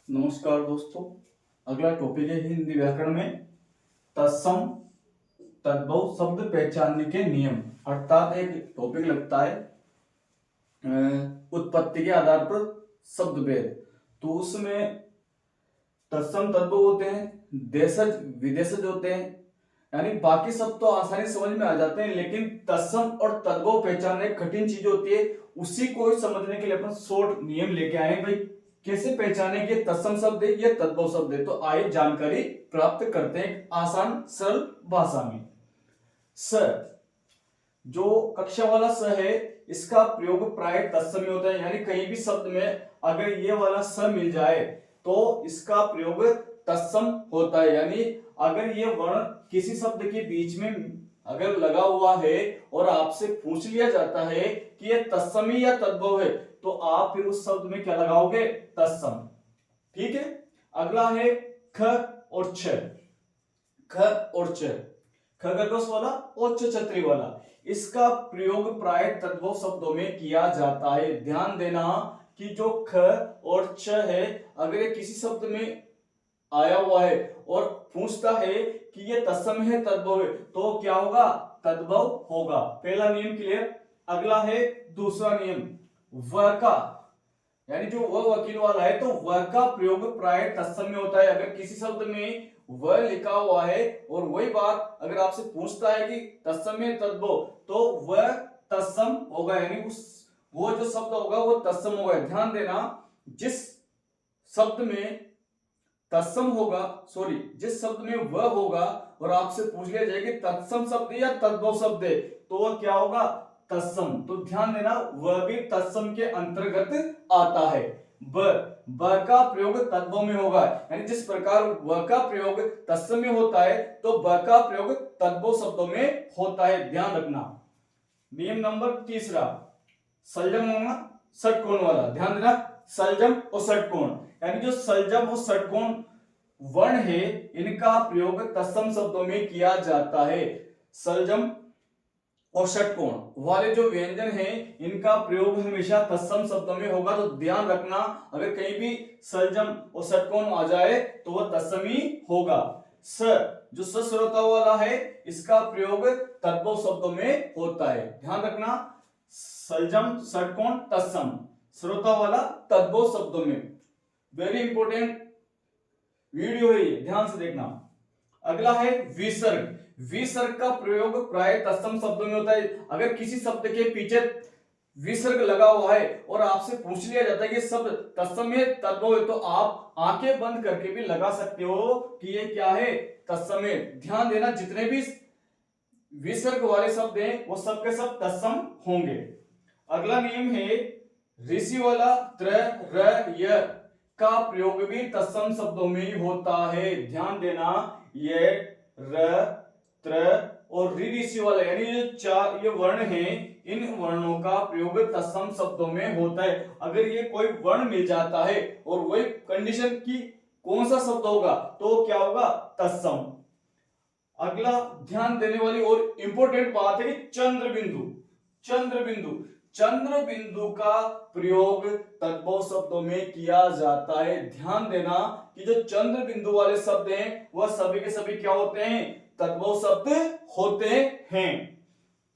नमस्कार दोस्तों। अगला टॉपिक है हिंदी व्याकरण में तत्सम तद्भव शब्द पहचानने के नियम। अर्थात एक टॉपिक लगता है उत्पत्ति के आधार पर शब्द भेद। तो उसमें तत्सम तद्भव होते हैं, देशज विदेशज होते हैं, यानी बाकी सब तो आसानी समझ में आ जाते हैं, लेकिन तत्सम और तद्भव पहचानने कठिन चीज होती है। उसी को ही समझने के लिए अपन शॉर्ट नियम लेके आए हैं। भाई कैसे पहचाने कि तत्सम शब्द है या तद्भव शब्द है, तो आइए जानकारी प्राप्त करते हैं आसान सरल भाषा में। स जो कक्षा वाला स है, इसका प्रयोग प्राय तत्सम में होता है, यानी कहीं भी शब्द में अगर ये वाला स मिल जाए तो इसका प्रयोग तत्सम होता है। यानी अगर ये वर्ण किसी शब्द के बीच में अगर लगा हुआ है और आपसे पूछ लिया जाता है कि ये तत्समी या तद्भव है, तो आप फिर उस शब्द में क्या लगाओगे? तत्सम। ठीक है। अगला है ख और छ। ख और छ, खगोश वाला और छतरी वाला, इसका प्रयोग प्राय तद्भव शब्दों में किया जाता है। ध्यान देना कि जो ख और छ है, अगर ये किसी शब्द में आया हुआ है और पूछता है कि ये तत्सम है तद्भव है, तो क्या होगा? तद्भव होगा। पहला नियम क्लियर। अगला है दूसरा नियम, व का, यानी जो वकील वाला है, तो व का प्रयोग प्राय तत्सम में होता है। अगर किसी शब्द में व लिखा हुआ है और वही बात अगर आपसे पूछता है कि तत्सम है तद्भव, तो वह तत्सम होगा, यानी उस वो जो शब्द होगा वो तत्सम होगा। ध्यान देना, जिस शब्द में तत्सम होगा, जिस शब्द में वह होगा और आपसे पूछ लिया जाए कि तत्सम शब्द या तद्भव शब्द है, तो वह क्या होगा? तत्सम। तो ध्यान देना, वह भी तत्सम के अंतर्गत आता है। ब का प्रयोग तद्भव में होगा, यानी जिस प्रकार व का प्रयोग तत्सम में होता है, तो ब का प्रयोग तद्भव शब्दों में होता है। ध्यान रखना। नियम नंबर तीसरा, सलजम होगा षटकोण वाला। ध्यान देना, सलजम और षटकोण, यानी जो सलजम और षटकोण वर्ण है, इनका प्रयोग तत्सम शब्दों में किया जाता है। सलजम और षटकोण वाले जो व्यंजन हैं, इनका प्रयोग हमेशा तत्सम शब्दों में होगा। तो ध्यान रखना, अगर कहीं भी सलजम और षटकोण आ जाए तो वह तत्सम ही होगा। स जो सश्रोता वाला है, इसका प्रयोग तद्भव शब्दों में होता है। ध्यान रखना, सलजम षटकोण तत्सम, श्रोता वाला तद्भव शब्दों में। वेरी इंपॉर्टेंट वीडियो है ये, ध्यान से देखना। अगला है विसर्ग। विसर्ग का प्रयोग प्राय तत्सम शब्दों में होता है। अगर किसी शब्द के पीछे विसर्ग लगा हुआ है और आपसे पूछ लिया जाता है कि शब्द तत्सम है तद्भव है, तो आप आंखें बंद करके भी लगा सकते हो कि ये क्या है? तत्सम है। ध्यान देना, जितने भी विसर्ग वाले शब्द हैं वो सब के सब तत्सम होंगे। अगला नियम है ऋषि वाला त्र र य का प्रयोग भी तत्सम शब्दों में ही होता है। ध्यान देना, ये र त्र और ऋषि वाला, यानी जो चार ये वर्ण हैं, इन वर्णों का प्रयोग तत्सम शब्दों में होता है। अगर ये कोई वर्ण मिल जाता है और वही कंडीशन की कौन सा शब्द होगा, तो क्या होगा? तत्सम। अगला ध्यान देने वाली और इंपॉर्टेंट बात है चंद्र बिंदु। चंद्र बिंदु, चंद्र बिंदु का प्रयोग तद्भव शब्दों में किया जाता है। ध्यान देना कि जो चंद्र बिंदु वाले शब्द हैं वह सभी के सभी क्या होते हैं? तद्भव शब्द होते हैं।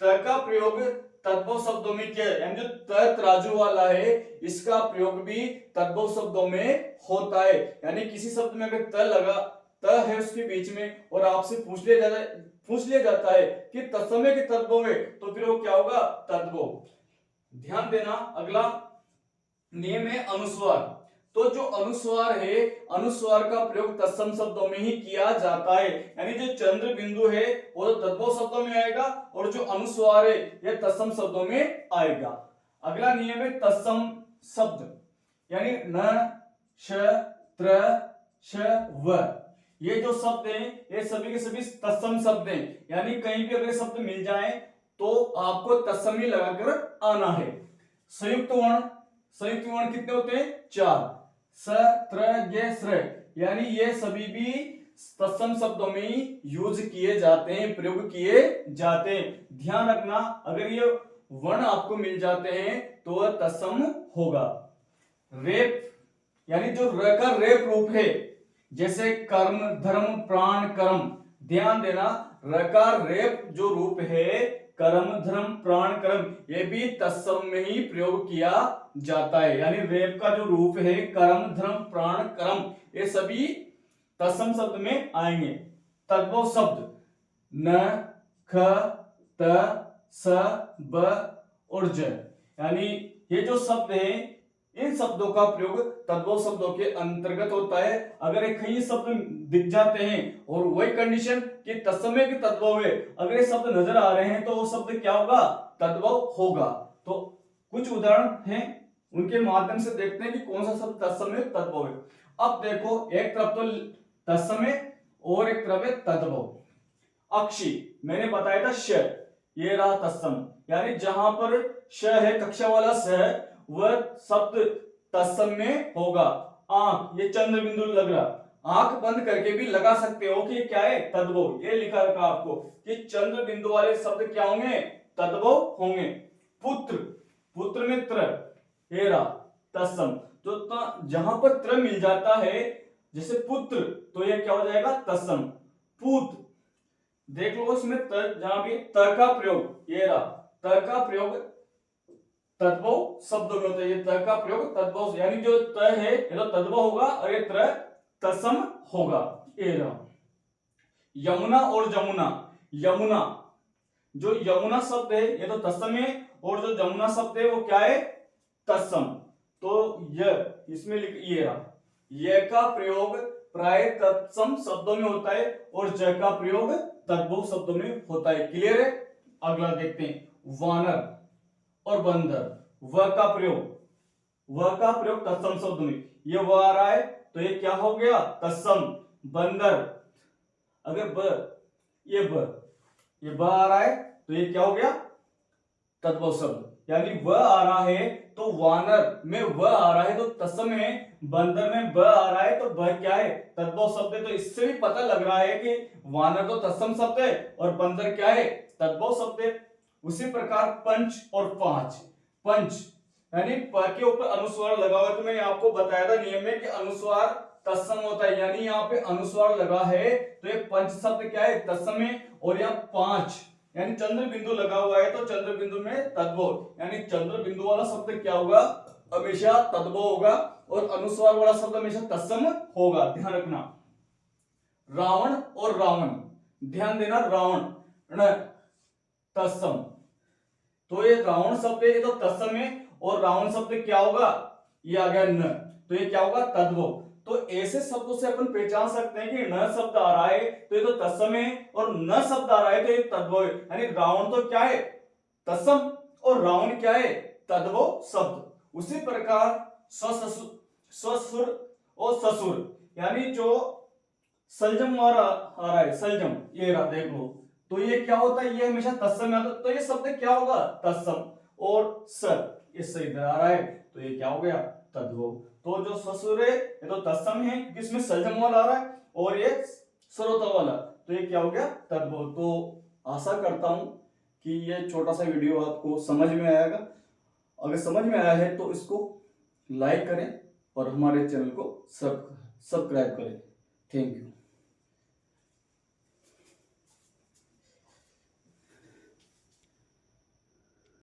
त का प्रयोग तद्भव शब्दों में किया, यानी जो तराजू वाला है, इसका प्रयोग भी तद्भव शब्दों में होता है। यानी किसी शब्द में अगर त लगा, त है उसके बीच में, और आपसे पूछ लिया जाता है कि तत्सम है कि तद्भव है, तो फिर वो क्या होगा? तद्भव। ध्यान देना, अगला नियम है अनुस्वार। तो जो अनुस्वार है, अनुस्वार का प्रयोग तत्सम शब्दों में ही किया जाता है। यानी जो चंद्र बिंदु है वो तो तद्भव शब्दों में आएगा, और जो अनुस्वार है यह तत्सम शब्दों में आएगा। अगला नियम है तत्सम शब्द, यानी न श त्र श व, ये जो शब्द हैं ये सभी के सभी तत्सम शब्द हैं। यानी कहीं भी अगर शब्द मिल जाए तो आपको तत्सम ही लगाकर आना है। संयुक्त वर्ण कितने होते हैं? 4, स त्र ग स्र, यानी ये सभी भी तत्सम शब्दों में यूज किए जाते हैं, प्रयोग किए जाते हैं। ध्यान रखना, अगर ये वर्ण आपको मिल जाते हैं तो वह तत्सम होगा। रेप यानी जो र का रेप रूप है, जैसे कर्म, धर्म, प्राण, कर्म, ध्यान देना, र का रेप जो रूप है कर्म, धर्म, प्राण, कर्म, ये भी तत्सम में ही प्रयोग किया जाता है। यानी रेप का जो रूप है कर्म, धर्म, प्राण, कर्म, ये सभी तत्सम शब्द में आएंगे। तद्भव शब्द न, ख, त, स, ब और ज, यानी ये जो शब्द है इन शब्दों का प्रयोग तद्भव शब्दों के अंतर्गत होता है। अगर एक कई शब्द दिख जाते हैं और वही कंडीशन कि तत्समय के तद्भव है, अगर ये शब्द नजर आ रहे हैं तो वो शब्द क्या होगा, तद्भव होगा। तो कुछ उदाहरण हैं, उनके माध्यम से देखते हैं कि कौन सा शब्द तत्समय तद्भव है। अब देखो, एक तरफ तो तत्समय और एक तरफ है तद्भव। अक्षी मैंने बताया था श, ये रहा तत्सम, यानी जहां पर श है, कक्षा वाला स है, वह शब्द तत्सम में होगा। आंख, ये चंद्र बिंदु लग रहा, आंख बंद करके भी लगा सकते हो कि ये क्या है, तद्भव। ये लिखा रखा आपको कि चंद्र बिंदु वाले शब्द क्या होंगे, तद्भव होंगे। पुत्र, पुत्र में त्र, ये रहा तत्सम। तो जहां पर त्र मिल जाता है जैसे पुत्र, तो ये क्या हो जाएगा, तत्सम। पूत, देख लो उसमें त, जहां भी त का प्रयोग, ये रहा त का प्रयोग तद्भव शब्दों में होता है। ये त का प्रयोग तद्भव, यानी जो त है ये तो तद्भव होगा और ये त्र तत्सम होगा। ये रहा यमुना और जमुना। यमुना, जो यमुना शब्द है ये तो तत्सम है, और जो जमुना शब्द है वो क्या है, तत्सम। तो इसमें ये रहा, य का प्रयोग प्राय तत्सम शब्दों में होता है और ज का प्रयोग तद्भव शब्दों में होता है। क्लियर है। अगला देखते हैं, वानर और बंदर। व का प्रयोग तत्सम शब्द में, ये व आ रहा है तो ये क्या हो गया, तत्सम। बंदर, अगर ये ब आ रहा है तो ये क्या हो गया, तद्भव शब्द। यानी व आ रहा है तो वानर में व आ रहा है तो तत्सम है, बंदर में ब आ रहा है तो ब क्या है, तद्भव शब्द है। तो इससे भी पता लग रहा है कि वानर तो तत्सम शब्द है और बंदर क्या है, तद्भव शब्द है। उसी प्रकार पंच और पांच। पंच यानी प के ऊपर अनुस्वार लगा हुआ है, तो मैंने आपको बताया था नियम में कि अनुस्वार तत्सम होता है, यानी यहाँ पे अनुस्वार लगा है तो ये पंच शब्द क्या है, तत्सम है। और यहाँ पांच यानी चंद्र बिंदु लगा हुआ है तो चंद्र बिंदु में तद्भव, यानी चंद्र बिंदु वाला शब्द क्या होगा, हमेशा तद्भव होगा और अनुस्वार वाला शब्द हमेशा तत्सम होगा, ध्यान रखना। रावण और रावण, ध्यान देना, रावण तत्सम, तो ये रावण शब्द है, ये तो तत्सम है और रावण शब्द क्या होगा, ये आ गया न, तो ये क्या होगा, तद्भव। तो ऐसे शब्दों से अपन पहचान सकते हैं कि न शब्द आ रहा है तो ये तो तत्सम है और न शब्द आ रहा है तो ये तद्भव है। यानी रावण तो क्या है, तत्सम, और रावण क्या है, तद्भव शब्द। उसी प्रकार स्वसुर और ससुर, यानी जो सलजम आ रहा है, सलजम, ये रहा देख लो, तो ये क्या होता है, ये हमेशा तत्सम में आता है, तो ये शब्द क्या होगा, तत्सम। और सर, इससे इधर आ रहा है तो ये क्या हो गया, तद्भव। तो जो ससुर है ये तो तत्सम है क्योंकि इसमें सलजम वाला आ रहा है, और ये सरोता वाला, तो ये क्या हो गया, तद्भव। तो आशा करता हूं कि ये छोटा सा वीडियो आपको समझ में आएगा। अगर समझ में आया है तो इसको लाइक करें और हमारे चैनल को सब्सक्राइब करें। Thank you.